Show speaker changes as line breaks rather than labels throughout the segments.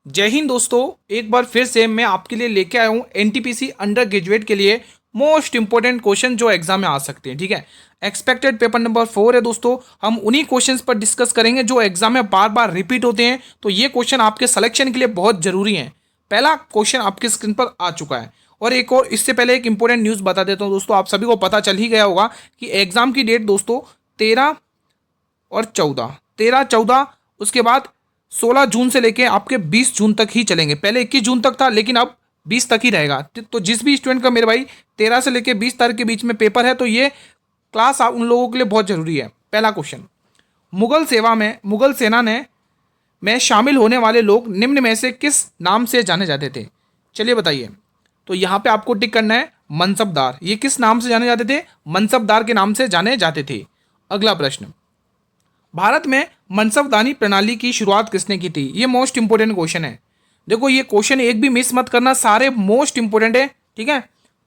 जय हिंद दोस्तों। एक बार फिर से मैं आपके लिए लेके आया हूँ एनटीपीसी अंडर ग्रेजुएट के लिए मोस्ट इंपॉर्टेंट क्वेश्चन जो एग्जाम में आ सकते हैं। ठीक है, एक्सपेक्टेड पेपर नंबर 4 है दोस्तों। हम उन्हीं क्वेश्चंस पर डिस्कस करेंगे जो एग्जाम में बार बार रिपीट होते हैं, तो ये क्वेश्चन आपके सिलेक्शन के लिए बहुत जरूरी है। पहला क्वेश्चन आपके स्क्रीन पर आ चुका है। और एक और इससे पहले एक इंपॉर्टेंट न्यूज़ बता देता हूँ दोस्तों, आप सभी को पता चल ही गया होगा कि एग्जाम की डेट दोस्तों 13 और 14, 13 14, उसके बाद 16 जून से लेके आपके 20 जून तक ही चलेंगे। पहले 21 जून तक था, लेकिन अब 20 तक ही रहेगा। तो जिस भी स्टूडेंट का मेरे भाई 13 से लेके 20 तारीख के बीच में पेपर है, तो ये क्लास उन लोगों के लिए बहुत जरूरी है। पहला क्वेश्चन, मुगल सेना में शामिल होने वाले लोग निम्न में से किस नाम से जाने जाते थे? चलिए बताइए। तो यहाँ पे आपको टिक करना है मनसबदार। ये किस नाम से जाने जाते थे? मनसबदार के नाम से जाने जाते थे। अगला प्रश्न, भारत में मनसबदारी प्रणाली की शुरुआत किसने की थी? ये मोस्ट इंपोर्टेंट क्वेश्चन है। देखो ये क्वेश्चन एक भी मिस मत करना, सारे मोस्ट इंपोर्टेंट है। ठीक है,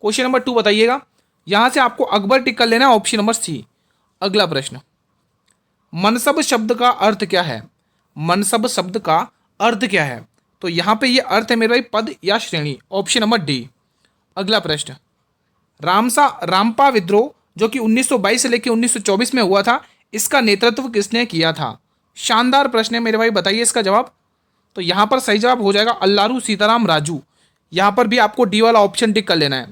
क्वेश्चन नंबर 2 बताइएगा। यहां से आपको अकबर टिक कर लेना है, ऑप्शन नंबर सी। अगला प्रश्न, मनसब शब्द का अर्थ क्या है? मनसब शब्द का अर्थ क्या है? तो यहां पे ये अर्थ है मेरे भाई पद या श्रेणी, ऑप्शन नंबर डी। अगला प्रश्न, रामपा विद्रोह जो कि 1922 से लेकर 1924 में हुआ था, इसका नेतृत्व किसने किया था? शानदार प्रश्न है मेरे भाई, बताइए इसका जवाब। तो यहां पर सही जवाब हो जाएगा अल्लारू सीताराम राजू। यहां पर भी आपको डी वाला ऑप्शन टिक कर लेना है।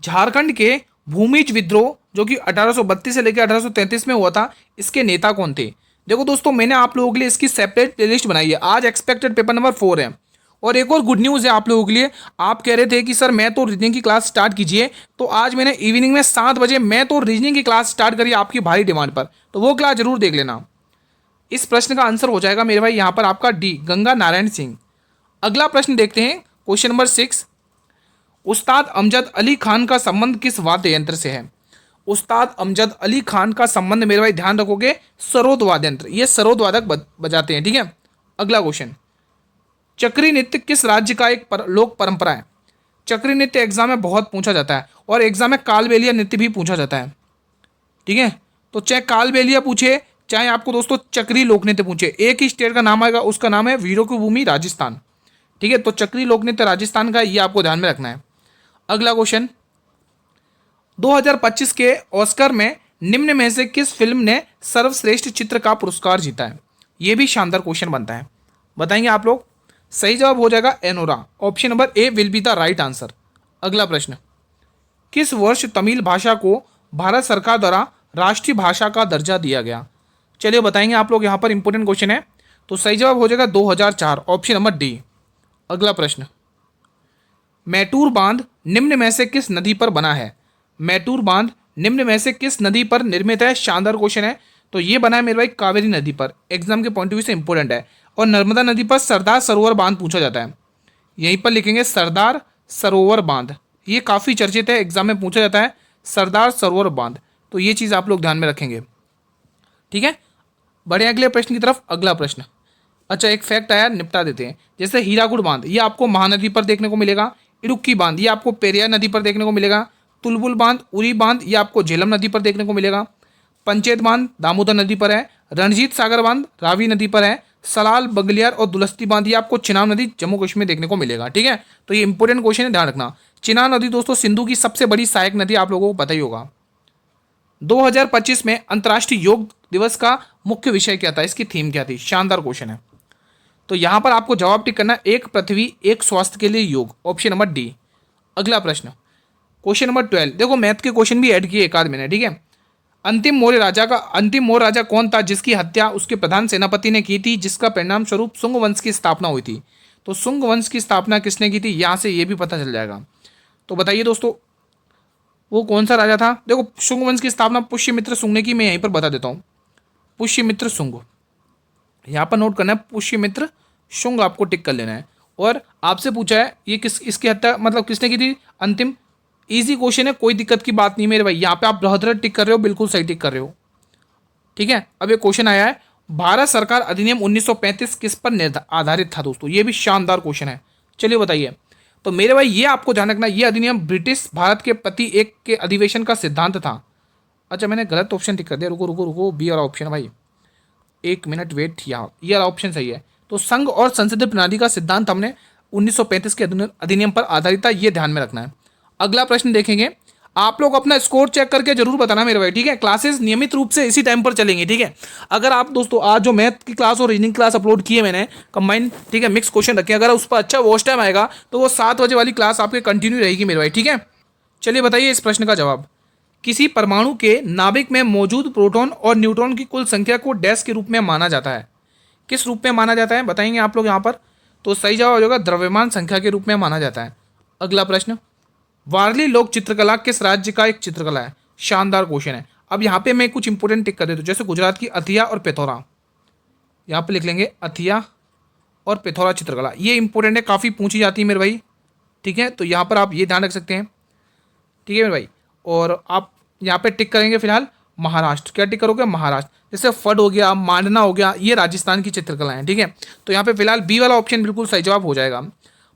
झारखंड के भूमिज विद्रोह जो कि 1832 से लेकर 1833 में हुआ था, इसके नेता कौन थे? देखो दोस्तों, मैंने आप लोगों के लिए इसकी सेपरेट प्लेलिस्ट बनाई है। आज एक्सपेक्टेड पेपर नंबर 4 है। और एक और गुड न्यूज़ है आप लोगों के लिए। आप कह रहे थे कि सर मैं तो रीजनिंग की क्लास स्टार्ट कीजिए, तो आज मैंने इवनिंग में 7 बजे मैं तो रीजनिंग की क्लास स्टार्ट करी आपकी भारी डिमांड पर, तो वो क्लास जरूर देख लेना। इस प्रश्न का आंसर हो जाएगा मेरे भाई यहाँ पर आपका डी, गंगा नारायण सिंह। अगला प्रश्न देखते हैं, क्वेश्चन नंबर 6। उस्ताद अमजद अली खान का संबंध किस वाद्य यंत्र से है? उस्ताद अमजद अली खान का संबंध मेरे भाई ध्यान रखोगे सरोद वाद्य यंत्र, ये सरोद वादक बजाते हैं। ठीक है, अगला क्वेश्चन, चक्री नृत्य किस राज्य का एक लोक परंपरा है? चक्री नृत्य एग्जाम में बहुत पूछा जाता है, और एग्जाम में कालबेलिया नृत्य भी पूछा जाता है। ठीक है, तो चाहे कालबेलिया पूछे, चाहे आपको दोस्तों चक्री लोक नृत्य पूछे, एक ही स्टेट का नाम आएगा, उसका नाम है वीरों की भूमि राजस्थान। ठीक है, तो चक्री लोक नृत्य राजस्थान का, ये आपको ध्यान में रखना है। अगला क्वेश्चन, 2025 के ऑस्कर में निम्न में से किस फिल्म ने सर्वश्रेष्ठ चित्र का पुरस्कार जीता है? यह भी शानदार क्वेश्चन बनता है, बताएंगे आप लोग। सही जवाब हो जाएगा Anura, option number A will be the right answer. अगला प्रश्न, किस वर्ष तमिल भाषा को भारत सरकार द्वारा राष्ट्रीय भाषा का दर्जा दिया गया? चलिए बताएंगे आप लोग, यहां पर इंपॉर्टेंट क्वेश्चन है। तो सही जवाब हो जाएगा 2004, ऑप्शन नंबर डी। अगला प्रश्न, मैटूर बांध निम्न में से किस नदी पर बना है? मैटूर बांध निम्न में से किस नदी पर निर्मित है? शानदार क्वेश्चन है। तो ये बना है मेरे भाई कावेरी नदी पर, एग्जाम के पॉइंट ऑफ व्यू से इंपॉर्टेंट है। और नर्मदा नदी पर सरदार सरोवर बांध पूछा जाता है, यहीं पर लिखेंगे सरदार सरोवर बांध। ये काफ़ी चर्चित है, एग्जाम में पूछा जाता है सरदार सरोवर बांध, तो ये चीज़ आप लोग ध्यान में रखेंगे। ठीक है, बढ़े अगले प्रश्न की तरफ। अगला प्रश्न, अच्छा एक फैक्ट आया, निपटा देते हैं। जैसे हीराकुड बांध, ये आपको महानदी पर देखने को मिलेगा। इडुक्की बांध, ये आपको पेरियार नदी पर देखने को मिलेगा। तुलबुल बांध, उरी बांध, ये आपको झेलम नदी पर देखने को मिलेगा। पंचेत बांध दामोदर नदी पर है। रणजीत सागर बांध रावी नदी पर है। सलाल, बगलियार और दुलस्ती बांध, ये आपको चिनाब नदी जम्मू कश्मीर देखने को मिलेगा। ठीक है, तो ये इंपॉर्टेंट क्वेश्चन है, ध्यान रखना। चिनाब नदी दोस्तों सिंधु की सबसे बड़ी सहायक नदी, आप लोगों को पता ही होगा। 2025 में अंतर्राष्ट्रीय योग दिवस का मुख्य विषय क्या था? इसकी थीम क्या थी? शानदार क्वेश्चन है। तो यहां पर आपको जवाब टिक करना, एक पृथ्वी एक स्वास्थ्य के लिए योग, ऑप्शन नंबर डी। अगला प्रश्न, क्वेश्चन नंबर 12। देखो मैथ के क्वेश्चन भी ऐड किए एक आध मैंने। ठीक है, अंतिम मौर्य राजा कौन था जिसकी हत्या उसके प्रधान सेनापति ने की थी, जिसका परिणाम स्वरूप शुंग वंश की स्थापना हुई थी? तो शुंग वंश की स्थापना किसने की थी, यहां से ये भी पता चल जाएगा। तो बताइए दोस्तों, वो कौन सा राजा था? देखो शुंग वंश की स्थापना पुष्यमित्र शुंग ने की, मैं यहीं पर बता देता हूँ। पुष्यमित्र शुंग, यहाँ पर नोट करना है, पुष्यमित्र शुंग आपको टिक कर लेना है। और आपसे पूछा है ये इसकी हत्या मतलब किसने की थी? अंतिम, इजी क्वेश्चन है, कोई दिक्कत की बात नहीं मेरे भाई। यहाँ पे आप बृहद्रथ टिक कर रहे हो, बिल्कुल सही टिक कर रहे हो। ठीक है, अब ये क्वेश्चन आया है, भारत सरकार अधिनियम 1935 किस पर आधारित था? दोस्तों ये भी शानदार क्वेश्चन है, चलिए बताइए। तो मेरे भाई ये आपको ध्यान रखना, ये अधिनियम ब्रिटिश भारत के प्रति एक के अधिवेशन का सिद्धांत था। अच्छा मैंने गलत ऑप्शन टिक कर दिया, रुको रुको रुको, बी वाला ऑप्शन भाई, एक मिनट वेट, यहाँ ये वाला ऑप्शन सही है। तो संघ और संसदीय प्रणाली का सिद्धांत हमने 1935 के अधिनियम पर आधारित था, ये ध्यान में रखना है। अगला प्रश्न देखेंगे, आप लोग अपना स्कोर चेक करके जरूर बताना मेरे भाई, ठीक है। क्लासेस नियमित रूप से इसी टाइम पर चलेंगे, ठीक है। अगर आप दोस्तों आज जो मैथ की क्लास और रीजनिंग क्लास अपलोड की है मैंने कंबाइन, ठीक है, मिक्स क्वेश्चन रखे, अगर उस पर अच्छा वॉच टाइम आएगा तो वो 7 बजे वाली क्लास आपके कंटिन्यू रहेगी मेरे भाई, ठीक है। चलिए बताइए इस प्रश्न का जवाब। किसी परमाणु के नाभिक में मौजूद प्रोटॉन और न्यूट्रॉन की कुल संख्या को डैश के रूप में माना जाता है? किस रूप में माना जाता है बताएंगे आप लोग यहाँ पर। तो सही जवाब हो जाएगा द्रव्यमान संख्या के रूप में माना जाता है। अगला प्रश्न, वारली लोक चित्रकला किस राज्य का एक चित्रकला है? शानदार क्वेश्चन है। अब यहाँ पे मैं कुछ इंपोर्टेंट टिक कर देता हूँ, जैसे गुजरात की अथिया और पिथौरा, यहाँ पे लिख लेंगे अथिया और पिथौरा चित्रकला, ये इंपॉर्टेंट है, काफ़ी पूछी जाती है मेरे भाई, ठीक है। तो यहाँ पर आप ये ध्यान रख सकते हैं, ठीक है मेरे भाई। और आप यहाँ पे टिक करेंगे फिलहाल महाराष्ट्र, क्या टिक करोगे? महाराष्ट्र। जैसे फड हो गया, मांडना हो गया, ये राजस्थान की चित्रकला है, ठीक है। तो यहाँ पे फिलहाल बी वाला ऑप्शन बिल्कुल सही जवाब हो जाएगा।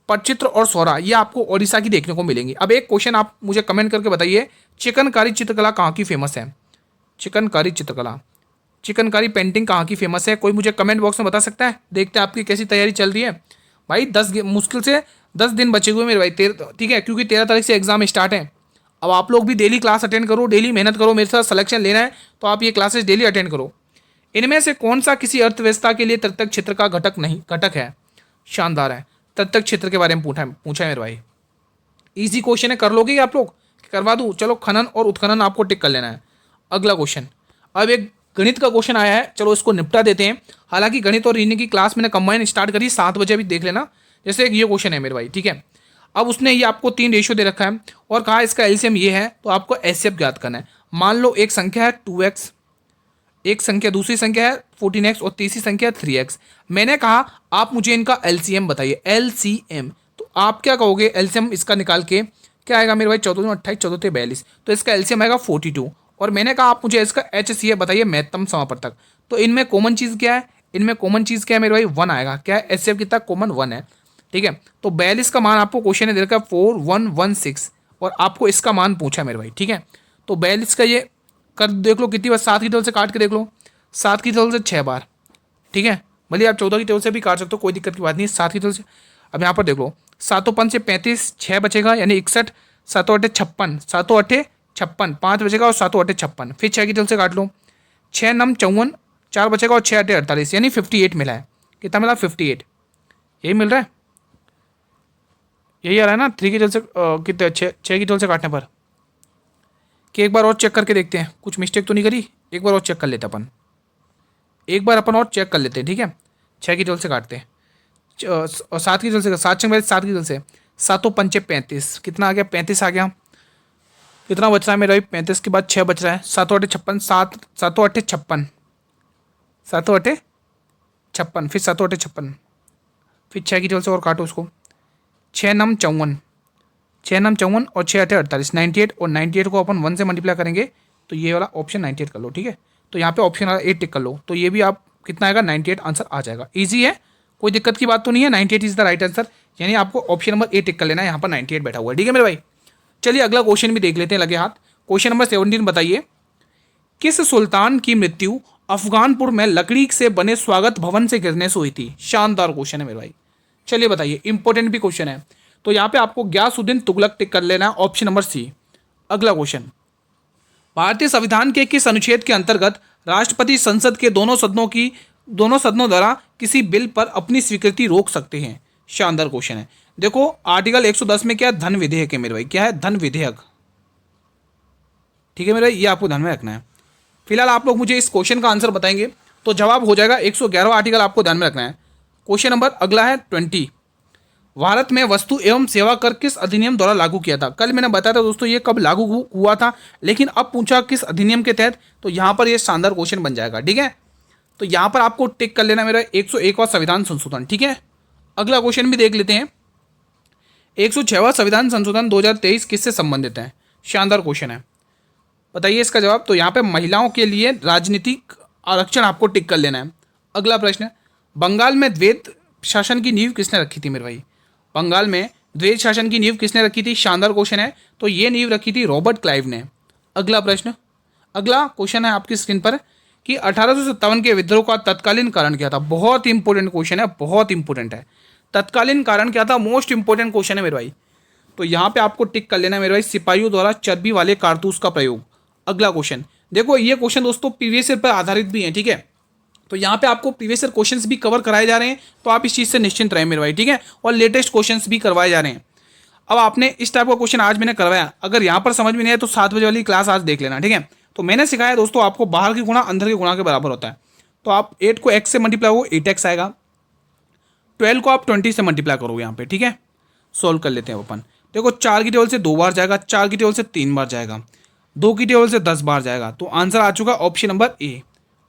पटचित्र और सौरा ये आपको ओडिशा की देखने को मिलेंगी। अब एक क्वेश्चन आप मुझे कमेंट करके बताइए, चिकनकारी चित्रकला कहाँ की फेमस है? चिकनकारी चित्रकला, चिकनकारी पेंटिंग कहाँ की फेमस है? कोई मुझे कमेंट बॉक्स में बता सकता है? देखते हैं आपकी कैसी तैयारी चल रही है भाई। मुश्किल से 10 दिन बचे हुए मेरे भाई, ठीक है, क्योंकि 13 तारीख से एग्जाम स्टार्ट है। अब आप लोग भी डेली क्लास अटेंड करो, डेली मेहनत करो, मेरे साथ सिलेक्शन लेना है तो आप ये क्लासेस डेली अटेंड करो। इनमें से कौन सा किसी अर्थव्यवस्था के लिए तटस्थ क्षेत्र का घटक है? शानदार है, तटस्थ क्षेत्र के बारे में पूछा है मेरे भाई। इजी क्वेश्चन है, कर लोगे आप लोग? करवा दूं? चलो, खनन और उत्खनन आपको टिक कर लेना है। अगला क्वेश्चन, अब एक गणित का क्वेश्चन आया है, चलो इसको निपटा देते हैं। हालांकि गणित और रीजनिंग की क्लास मैंने कंबाइन स्टार्ट करी 7 बजे, अभी देख लेना। जैसे एक ये क्वेश्चन है मेरे भाई, ठीक है। अब उसने ये आपको 3 रेशियो दे रखा है और कहा इसका एलसीएम ये है, तो आपको एचसीएफ ज्ञात करना है। मान लो एक संख्या है 2x, एक संख्या, दूसरी संख्या है 14x और तीसरी संख्या है 3x। मैंने कहा आप मुझे इनका एलसीएम बताइए, एलसीएम। तो आप क्या कहोगे? एलसीएम इसका निकाल के क्या आएगा मेरे भाई? 14 28, 14 42, तो इसका एलसीएम आएगा 42। और मैंने कहा आप मुझे इसका एचसीएफ बताइए, महत्तम समापवर्तक। तो इनमें कॉमन चीज़ क्या है? इनमें कॉमन चीज़ क्या है मेरे भाई? 1 आएगा। क्या है? एचसीएफ कितना कॉमन? 1 है, ठीक है। तो 42 का मान आपको क्वेश्चन ने दे रखा है 4116 और आपको इसका मान पूछा मेरे भाई, ठीक है। तो 42 का ये कर देख लो कितनी बार, 7 की टेबल से काट के देख लो, 7 की टेबल से 6 बार, ठीक है। भले आप 14 की टेबल से भी काट सकते हो, कोई दिक्कत की बात नहीं है, 7 की टेबल से। अब यहाँ पर देख लो, 7 5 से 35, 6 बचेगा यानी 61, 7 8 56, 7 8 56, 5 बचेगा और 7 8 56, फिर 6 की टेबल से काट लो, 6 9 54, 4 बचेगा और 6 8 48, यानी 58 मिला है। कितना मिला? 58, यही मिल रहा है, यही आ रहा है ना 3 की टेबल से कितने 6 की टेबल से काटने पर। कि एक बार और चेक करके देखते हैं, कुछ मिस्टेक तो नहीं करी, एक बार और चेक कर लेते अपन, एक बार अपन और चेक कर लेते हैं, ठीक है। 6 की टेबल से काटते हैं और 7 की टेबल से, 7 6 7 की टेबल से, 7 5 35, कितना आ गया? 35 आ गया। कितना बच रहा है मेरा भाई? 35 के बाद 6 बच रहा है, 7 8 56, 7 7 8 56, 7 8 56, फिर 7 8 56, फिर 6 की टेबल से और काटो उसको, 6 9 54, 6 9 54 और 6 8 48, 98, और 98 को अपन 1 से मल्टीप्लाई करेंगे तो ये वाला ऑप्शन 98 कर लो, ठीक है। तो यहाँ पे ऑप्शन वाला 8 टिक कर लो, तो ये भी आप कितना आएगा? 98 आंसर आ जाएगा। ईजी है, कोई दिक्कत की बात तो नहीं है, 98 इज द राइट आंसर, यानी आपको ऑप्शन नंबर 8 टिक कर लेना है, यहाँ पर 98 बैठा हुआ है, ठीक है मेरे भाई। चलिए अगला क्वेश्चन भी देख लेते हैं लगे हाथ। क्वेश्चन नंबर 17 बताइए, किस सुल्तान की मृत्यु अफगानपुर में लकड़ी से बने स्वागत भवन से गिरने से हुई थी? शानदार क्वेश्चन है मेरे भाई, चलिए बताइए, इंपॉर्टेंट भी क्वेश्चन है। तो यहाँ पे आपको गयासुद्दीन तुगलक टिक कर लेना है, ऑप्शन नंबर सी। अगला क्वेश्चन, भारतीय संविधान के किस अनुच्छेद के अंतर्गत राष्ट्रपति संसद के दोनों सदनों द्वारा किसी बिल पर अपनी स्वीकृति रोक सकते हैं? शानदार क्वेश्चन है। देखो आर्टिकल 110 में क्या है? धन विधेयक है मेरे भाई, क्या है? धन विधेयक, ठीक है मेरे भाई, ये आपको ध्यान में रखना है। फिलहाल आप लोग मुझे इस क्वेश्चन का आंसर बताएंगे तो जवाब हो जाएगा 111 आर्टिकल, आपको ध्यान में रखना है। क्वेश्चन नंबर अगला है 20, भारत में वस्तु एवं सेवा कर किस अधिनियम द्वारा लागू किया था? कल मैंने बताया था दोस्तों ये कब लागू हुआ था, लेकिन अब पूछा किस अधिनियम के तहत, तो यहाँ पर ये शानदार क्वेश्चन बन जाएगा, ठीक है। तो यहाँ पर आपको टिक कर लेना मेरा 101वां संविधान संशोधन, ठीक है। अगला क्वेश्चन भी देख लेते हैं, 106वां संविधान संशोधन 2023 किससे संबंधित है? शानदार क्वेश्चन है, बताइए इसका जवाब। तो यहाँ पे महिलाओं के लिए राजनीतिक आरक्षण आपको टिक कर लेना है। अगला प्रश्न, बंगाल में द्वैत शासन की नींव किसने रखी थी मेरे भाई? बंगाल में द्वैत शासन की नींव किसने रखी थी? शानदार क्वेश्चन है, तो ये नींव रखी थी रॉबर्ट क्लाइव ने। अगला प्रश्न, अगला क्वेश्चन है आपकी स्क्रीन पर कि 1857 के विद्रोह का तत्कालीन कारण क्या था। बहुत इंपॉर्टेंट क्वेश्चन है, बहुत इंपॉर्टेंट है। तत्कालीन कारण क्या था, मोस्ट इंपॉर्टेंट क्वेश्चन है मेरे भाई। तो यहाँ पे आपको टिक कर लेना है मेरे भाई, सिपाहियों द्वारा चर्बी वाले कारतूस का प्रयोग। अगला क्वेश्चन देखो, ये क्वेश्चन दोस्तों प्रीवियस ईयर पर आधारित भी है, ठीक है। तो यहाँ पे आपको प्रीवियस ईयर क्वेश्चंस भी कवर कराए जा रहे हैं, तो आप इस चीज़ से निश्चिंत रहें मेरे भाई, ठीक है। और लेटेस्ट क्वेश्चंस भी करवाए जा रहे हैं। अब आपने इस टाइप का क्वेश्चन आज मैंने करवाया, अगर यहाँ पर समझ में नहीं आए तो 7 बजे वाली क्लास आज देख लेना, ठीक है। तो मैंने सिखाया दोस्तों आपको बाहर की गुणा अंदर की गुणा के बराबर होता है। तो आप 8 को x से मल्टीप्लाई हो 8x आएगा, 12 को आप 20 से मल्टीप्लाई करोगे यहाँ पे, ठीक है। सोल्व कर लेते हैं अपन। देखो 4 की टेबल से 2 बार जाएगा, 4 की टेबल से 3 बार जाएगा, 2 की टेबल से 10 बार जाएगा। तो आंसर आ चुका option number A.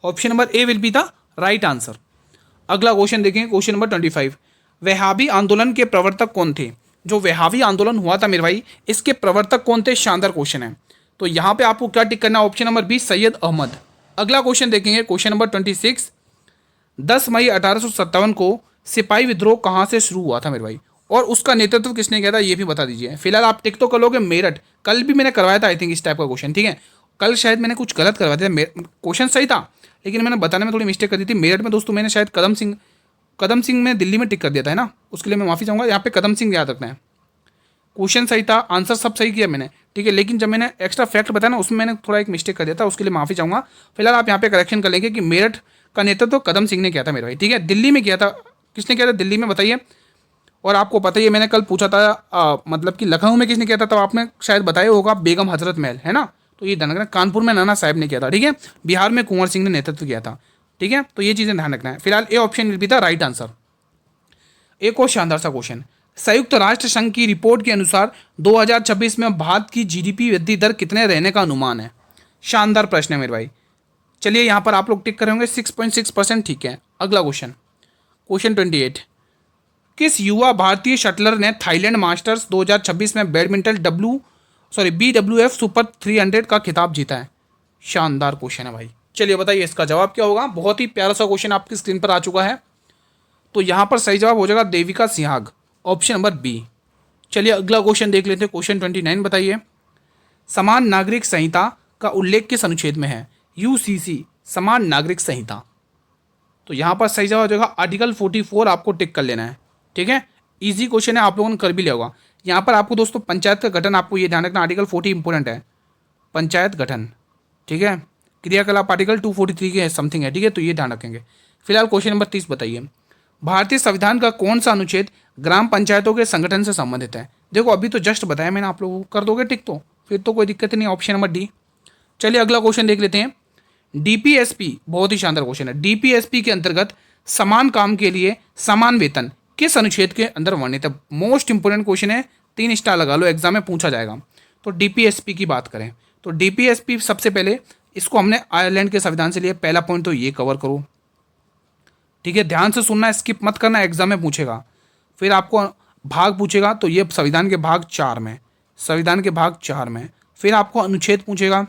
Option number A will be the right answer. अगला क्वेश्चन देखेंगे, क्वेश्चन नंबर 25। वहाबी आंदोलन के प्रवर्तक कौन थे। जो वहाबी आंदोलन हुआ था मेरे भाई, इसके प्रवर्तक कौन थे, शानदार क्वेश्चन है। तो यहाँ पे आपको क्या टिक करना है, option number B Syed Ahmad. अगला क्वेश्चन देखेंगे, क्वेश्चन नंबर 26। 10 मई 1857 को सिपाही विद्रोह कहाँ से शुरू हुआ था मेरे भाई, और उसका नेतृत्व किसने किया था, ये भी बता दीजिए। फिलहाल आप टिक तो कर लोगे मेरठ, कल भी मैंने करवाया था आई थिंक इस टाइप का क्वेश्चन, ठीक है। कल शायद मैंने कुछ गलत करवाया था, क्वेश्चन सही था लेकिन मैंने बताने में थोड़ी मिस्टेक कर दी थी। मेरठ में दोस्तों मैंने शायद कदम सिंह में दिल्ली में टिक कर दिया था, है ना, उसके लिए मैं माफ़ी चाहूँगा। यहाँ पे कदम सिंह याद रखना है। क्वेश्चन सही था, आंसर सब सही किया मैंने, ठीक है। लेकिन जब मैंने एक्स्ट्रा फैक्ट बताया ना, उसमें मैंने थोड़ा एक मिस्टेक कर दिया था, उसके लिए माफ़ी चाहूँगा। फिलहाल आप यहाँ पे करेक्शन कर लेंगे कि मेरठ का नेतृत्व तो कदम सिंह ने किया था मेरे भाई, ठीक है। दिल्ली में किया था, किसने किया था दिल्ली में, बताइए। और आपको पता ही है मैंने कल पूछा था मतलब कि लखनऊ में किसने किया था, तो आपने शायद बताया होगा बेगम हजरत महल, है ना। तो ये ध्यान रखना, कानपुर में नाना साहब ने किया था, ठीक है। बिहार में कुंवर सिंह ने नेतृत्व किया था, ठीक है। तो ये चीज़ें ध्यान रखना है। फिलहाल A option will be the right answer. एक और शानदार सा क्वेश्चन, संयुक्त राष्ट्र संघ की रिपोर्ट के अनुसार 2026 में भारत की जीडीपी वृद्धि दर कितने रहने का अनुमान है। शानदार प्रश्न है मेरे भाई। चलिए यहाँ पर आप लोग टिक करेंगे 6.6%, ठीक है। अगला क्वेश्चन, क्वेश्चन 28। किस युवा भारतीय शटलर ने थाईलैंड मास्टर्स 2026 में बैडमिंटन BWF सुपर 300 का खिताब जीता है। शानदार क्वेश्चन है भाई। चलिए बताइए इसका जवाब क्या होगा। बहुत ही प्यारा सा क्वेश्चन आपकी स्क्रीन पर आ चुका है। तो यहाँ पर सही जवाब हो जाएगा देविका सिंहाग, ऑप्शन नंबर बी। चलिए अगला क्वेश्चन देख लेते हैं, क्वेश्चन 29 बताइए। समान नागरिक संहिता का उल्लेख किस अनुच्छेद में है। UCC समान नागरिक संहिता। तो यहाँ पर सही जवाब हो जाएगा आर्टिकल 44, आपको टिक कर लेना है, ठीक है। इजी क्वेश्चन है, आप लोगों ने कर भी लिया होगा। यहाँ पर आपको दोस्तों पंचायत का गठन, आपको ये ध्यान रखना, आर्टिकल 40 इंपॉर्टेंट है, पंचायत गठन, ठीक है। क्रियाकलाप आर्टिकल 243 के समथिंग है, ठीक है। तो ये ध्यान रखेंगे। फिलहाल क्वेश्चन नंबर 30 बताइए। भारतीय संविधान का कौन सा अनुच्छेद ग्राम पंचायतों के संगठन से संबंधित है। देखो अभी तो जस्ट बताया मैंने, आप लोगों को कर दोगे टिक तो फिर तो कोई दिक्कत नहीं, ऑप्शन नंबर डी। चलिए अगला क्वेश्चन देख लेते हैं। DPSP, बहुत ही शानदार क्वेश्चन है। DPSP के अंतर्गत समान काम के लिए समान वेतन किस अनुच्छेद के अंदर वर्णित है। मोस्ट इंपोर्टेंट क्वेश्चन है, 3 स्टार लगा लो, एग्जाम में पूछा जाएगा। तो DPSP की बात करें तो DPSP सबसे पहले इसको हमने आयरलैंड के संविधान से लिया। पहला पॉइंट तो ये कवर करो, ठीक है। ध्यान से सुनना, स्किप मत करना, एग्जाम में पूछेगा। फिर आपको भाग पूछेगा, तो ये संविधान के भाग 4 में, संविधान के भाग 4 में। फिर आपको अनुच्छेद पूछेगा,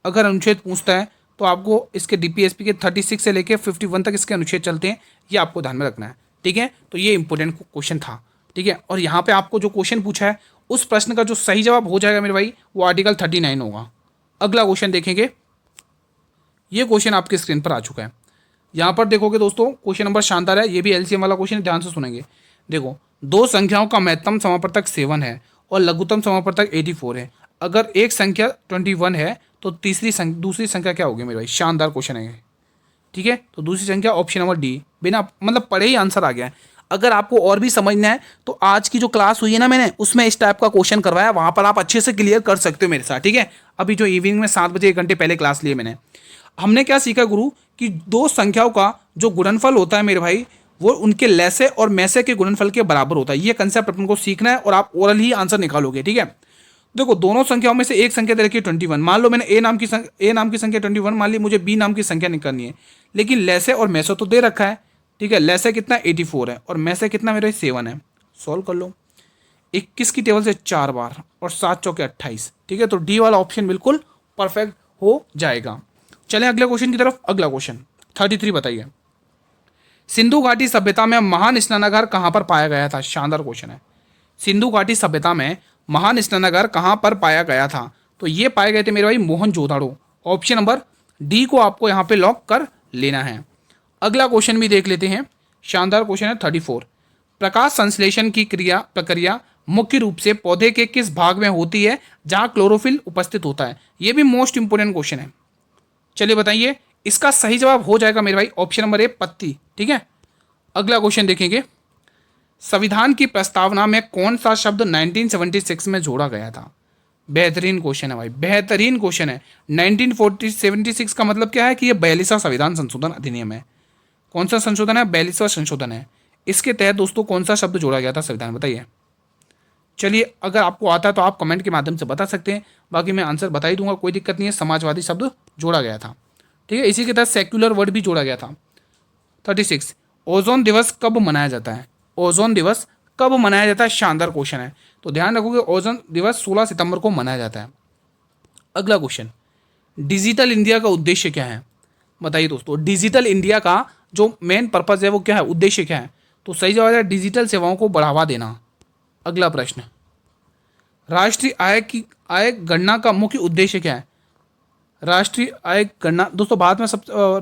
अगर अनुच्छेद पूछता है तो आपको इसके DPSP के 36 से लेकर 51 तक इसके अनुच्छेद चलते हैं, ये आपको ध्यान में रखना है, ठीक है। तो ये इंपॉर्टेंट क्वेश्चन था, ठीक है। और यहाँ पे आपको जो क्वेश्चन पूछा है उस प्रश्न का जो सही जवाब हो जाएगा मेरे भाई, वो आर्टिकल 39 होगा। अगला क्वेश्चन देखेंगे, ये क्वेश्चन आपके स्क्रीन पर आ चुका है। यहाँ पर देखोगे दोस्तों, क्वेश्चन नंबर शानदार है, ये भी LCM वाला क्वेश्चन है, ध्यान से सुनेंगे। देखो, दो संख्याओं का महत्तम समापवर्तक 7 है और लघुत्तम समापवर्तक 84 है। अगर एक संख्या 21 है तो दूसरी संख्या क्या होगी मेरे भाई। शानदार क्वेश्चन है, ठीक है। तो दूसरी संख्या ऑप्शन नंबर डी, बिना मतलब पढ़े ही आंसर आ गया है। अगर आपको और भी समझना है तो आज की जो क्लास हुई है ना मैंने, उसमें इस टाइप का क्वेश्चन करवाया, वहाँ पर आप अच्छे से क्लियर कर सकते हो मेरे साथ, ठीक है। अभी जो इवनिंग में 7 बजे 1 घंटे पहले क्लास लिए मैंने, हमने क्या सीखा गुरु, कि दो संख्याओं का जो गुणनफल होता है मेरे भाई, वो उनके लैसे और मैसे के गुणनफल के बराबर होता है। ये कंसेप्ट अपन को सीखना है और आप ओरल ही आंसर निकालोगे, ठीक है। देखो, दोनों संख्याओं में से एक संख्या दे रखी है 21। मान लो मैंने ए नाम की संख्या 21 मान ली, मुझे बी नाम की संख्या निकालनी है, लेकिन लैसे और मैसे तो दे रखा है, ठीक है। लैसे कितना 84 है और मैसे कितना मेरे 7 है। सॉल्व कर लो, 21 की टेबल से 4 बार और 7 चौके 28, ठीक है। तो डी वाला ऑप्शन बिल्कुल परफेक्ट हो जाएगा। चलें अगले क्वेश्चन की तरफ। अगला क्वेश्चन 33 बताइए। सिंधु घाटी सभ्यता में महान स्नानागार कहाँ पर पाया गया था। शानदार क्वेश्चन है। सिंधु घाटी सभ्यता में महान स्नानागार कहाँ पर पाया गया था। तो ये पाए गए थे मेरे भाई मोहनजोदाड़ो, ऑप्शन नंबर डी को आपको यहाँ पे लॉक कर लेना है। अगला क्वेश्चन भी देख लेते हैं, शानदार क्वेश्चन है 34। प्रकाश संश्लेषण की प्रक्रिया मुख्य रूप से पौधे के किस भाग में होती है जहां क्लोरोफिल उपस्थित होता है? ये भी मोस्ट इंपोर्टेंट क्वेश्चन है। चलिए बताइए, इसका सही जवाब हो जाएगा मेरे भाई ऑप्शन नंबर ए, पत्ती। ठीक है, अगला क्वेश्चन देखेंगे, संविधान की प्रस्तावना में कौन सा शब्द 1976 में जोड़ा गया था? बेहतरीन क्वेश्चन है भाई, बेहतरीन क्वेश्चन है। 1976 का मतलब क्या है कि ये 42वां संविधान संशोधन अधिनियम है। कौन सा संशोधन है? 42वां संशोधन है। इसके तहत दोस्तों कौन सा शब्द जोड़ा गया था संविधान, बताइए। चलिए, अगर आपको आता है तो आप कमेंट के माध्यम से बता सकते हैं, बाकी मैं आंसर बता ही दूंगा, कोई दिक्कत नहीं है। समाजवादी शब्द जोड़ा गया था। ठीक है, इसी के तहत सेक्युलर वर्ड भी जोड़ा गया था। 36, ओजोन दिवस कब मनाया जाता है? ओजोन दिवस कब मनाया जाता है? शानदार क्वेश्चन है, तो ध्यान रखोगे ओजोन दिवस 16 सितंबर को मनाया जाता है। अगला क्वेश्चन, डिजिटल इंडिया का उद्देश्य क्या है? बताइए दोस्तों, डिजिटल इंडिया का जो मेन पर्पज है वो क्या है, उद्देश्य क्या है? तो सही जवाब है डिजिटल सेवाओं को बढ़ावा देना। अगला प्रश्न, राष्ट्रीय आय गणना का मुख्य उद्देश्य क्या है? राष्ट्रीय आय गणना दोस्तों भारत में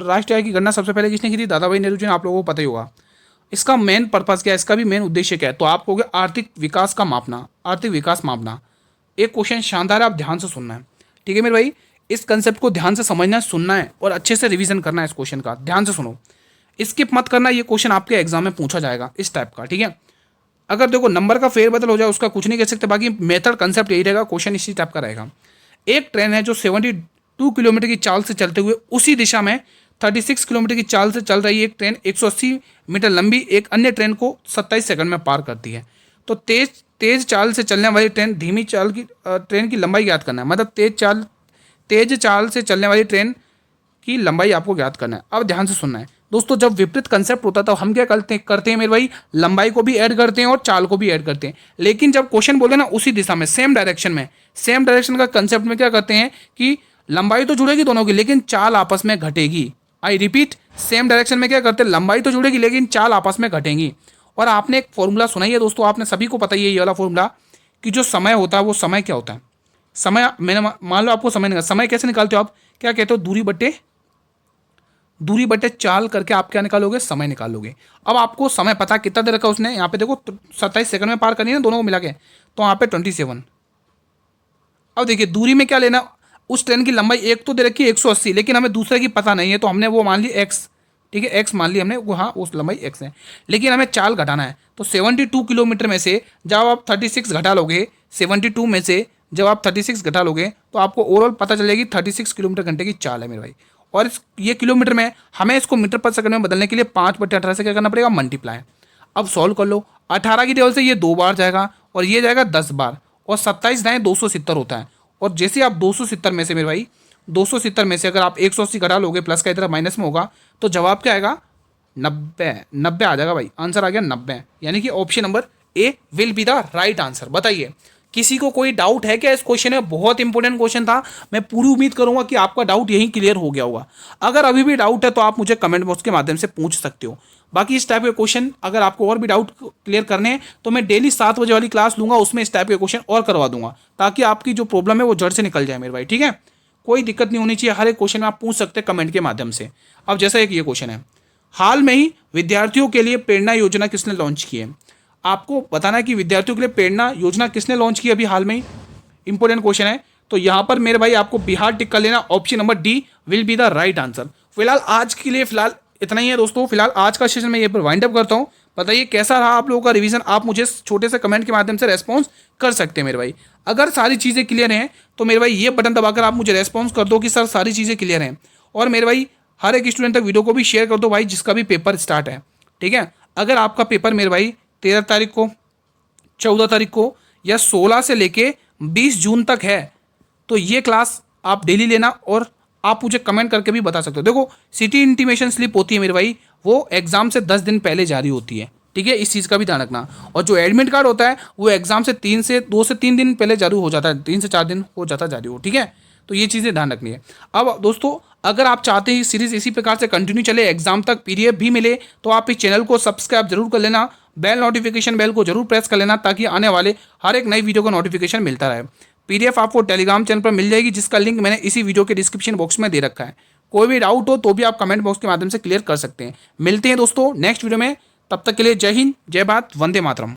राष्ट्रीय आय की गणना सबसे पहले किसने की थी? दादा भाई नेहरू जी ने, आप लोगों को पता ही होगा। इसका मेन पर्पस क्या है, इसका भी मेन उद्देश्य क्या है? तो आप कहोगे आर्थिक विकास का मापना, आर्थिक विकास मापना। एक क्वेश्चन शानदार है, आप ध्यान से सुनना है। ठीक है मेरे भाई, इस कंसेप्ट को ध्यान से समझना, सुनना है और अच्छे से रिवीजन करना है इस क्वेश्चन का। ध्यान से सुनो, स्किप मत करना, ये क्वेश्चन आपके एग्जाम में पूछा जाएगा इस टाइप का। ठीक है, अगर देखो नंबर का फेरबदल हो जाए उसका कुछ नहीं कह सकते, बाकी मेथड कंसेप्ट यही रहेगा, क्वेश्चन इसी टाइप का रहेगा। एक ट्रेन है जो 72 किलोमीटर की चाल से चलते हुए उसी दिशा में 36 किलोमीटर की चाल से चल रही है। एक ट्रेन 180 मीटर लंबी एक अन्य ट्रेन को 27 सेकंड में पार करती है। तो तेज चाल से चलने वाली ट्रेन धीमी चाल की ट्रेन की लंबाई ज्ञात करना है, मतलब तेज चाल से चलने वाली ट्रेन की लंबाई आपको ज्ञात करना है। अब ध्यान से सुनना है दोस्तों, जब विपरीत कंसेप्ट होता है तो हम क्या करते हैं मेरे भाई, लंबाई को भी ऐड करते हैं और चाल को भी ऐड करते हैं। लेकिन जब क्वेश्चन बोले ना उसी दिशा में, सेम डायरेक्शन का कंसेप्ट में क्या करते हैं कि लंबाई तो जुड़ेगी दोनों की लेकिन चाल आपस में घटेगी। आई रिपीट, सेम डायरेक्शन में क्या करते हैं, लंबाई तो जुड़ेगी लेकिन चाल आपस में घटेंगी। और आपने एक फॉर्मूला सुना ही है दोस्तों, आपने सभी को पता ही है ये वाला फॉर्मूला, कि जो समय होता है वो समय क्या होता है, समय मैंने मान लो आपको समय कैसे निकालते हो आप, क्या कहते हो, दूरी बटे चाल करके आप क्या निकालोगे, समय निकालोगे। अब आपको समय पता कितना दे रखा है उसने, यहाँ पे देखो 27 सेकंड में पार करनी है ना दोनों को मिला के, तो यहाँ पे 27। अब देखिए दूरी में क्या लेना, उस ट्रेन की लंबाई एक तो दे रखी है 180, लेकिन हमें दूसरे की पता नहीं है तो हमने वो मान ली एक्स। ठीक है, एक्स मान ली हमने वो, हाँ उस लंबाई एक्स है, लेकिन हमें चाल घटाना है। तो 72 किलोमीटर में से जब आप 36 घटा लोगे, 72 में से जब आप 36 घटा लोगे तो आपको ओवरऑल पता चलेगी 36 किलोमीटर घंटे की चाल है मेरे भाई। और ये किलोमीटर में हमें इसको मीटर पर सेकंड में बदलने के लिए 5/18 से क्या करना पड़ेगा, मल्टीप्लाई। अब सॉल्व कर लो, 18 की टेबल से ये 2 बार जाएगा और ये जाएगा 10 बार, और 27 दाएँ 270 होता है। और जैसे आप 270 में से मेरे भाई 270 में से अगर आप 180 घटा लोगे, प्लस का इधर माइनस में होगा, तो जवाब क्या आएगा, 90 आ जाएगा भाई, आंसर आ गया 90। यानी कि option number A will be the right answer. बताइए किसी को कोई डाउट है क्या इस क्वेश्चन में? बहुत इंपॉर्टेंट क्वेश्चन था, मैं पूरी उम्मीद करूंगा कि आपका डाउट यही क्लियर हो गया होगा। अगर अभी भी डाउट है तो आप मुझे कमेंट बॉक्स के माध्यम से पूछ सकते हो। बाकी इस टाइप के क्वेश्चन अगर आपको और भी डाउट क्लियर करने हैं तो मैं डेली 7 बजे वाली क्लास लूंगा, उसमें इस टाइप के क्वेश्चन और करवा दूंगा, ताकि आपकी जो प्रॉब्लम है वो जड़ से निकल जाए मेरे भाई। ठीक है, कोई दिक्कत नहीं होनी चाहिए, हर एक क्वेश्चन में आप पूछ सकते हैं कमेंट के माध्यम से। अब जैसा एक ये क्वेश्चन है, हाल में ही विद्यार्थियों के लिए प्रेरणा योजना किसने लॉन्च की है? आपको बताना है कि विद्यार्थियों के लिए प्रेरणा योजना किसने लॉन्च की अभी हाल में ही, इंपॉर्टेंट क्वेश्चन है। तो यहां पर मेरे भाई आपको बिहार टिक कर लेना, option number D will be the right answer. फिलहाल आज के लिए फिलहाल इतना ही है दोस्तों, फिलहाल आज का सेशन मैं ये पर वाइंड अप करता हूं। बताइए कैसा रहा आप लोगों का रिवीजन, आप मुझे छोटे से कमेंट के माध्यम से रेस्पॉन्स कर सकते हैं मेरे भाई। अगर सारी चीज़ें क्लियर हैं तो मेरे भाई ये बटन दबाकर आप मुझे रेस्पॉन्स कर दो कि सर सारी चीज़ें क्लियर हैं। और मेरे भाई हर एक स्टूडेंट तक वीडियो को भी शेयर कर दो भाई जिसका भी पेपर स्टार्ट है। ठीक है, अगर आपका पेपर मेरे भाई 13 तारीख को, 14 तारीख को या 16 से लेके 20 जून तक है, तो ये क्लास आप डेली लेना और आप मुझे कमेंट करके भी बता सकते हो। देखो सिटी इंटीमेशन स्लिप होती है मेरे भाई, वो एग्जाम से 10 दिन पहले जारी होती है। ठीक है, इस चीज़ का भी ध्यान रखना। और जो एडमिट कार्ड होता है वो एग्जाम से 2 से 3 दिन पहले जारी हो जाता है, 3 से 4 दिन हो जाता है जारी हो। ठीक है, तो ये चीज़ें ध्यान रखनी है। अब दोस्तों अगर आप चाहते हैं सीरीज इसी प्रकार से कंटिन्यू चले, एग्जाम तक पीडीएफ भी मिले, तो आप इस चैनल को सब्सक्राइब जरूर कर लेना, बेल नोटिफिकेशन बेल को जरूर प्रेस कर लेना, ताकि आने वाले हर एक नई वीडियो का नोटिफिकेशन मिलता रहे। पीडीएफ आपको टेलीग्राम चैनल पर मिल जाएगी, जिसका लिंक मैंने इसी वीडियो के डिस्क्रिप्शन बॉक्स में दे रखा है। कोई भी डाउट हो तो भी आप कमेंट बॉक्स के माध्यम से क्लियर कर सकते हैं। मिलते हैं दोस्तों नेक्स्ट वीडियो में, तब तक के लिए जय हिंद, जय भारत, वंदे मातरम।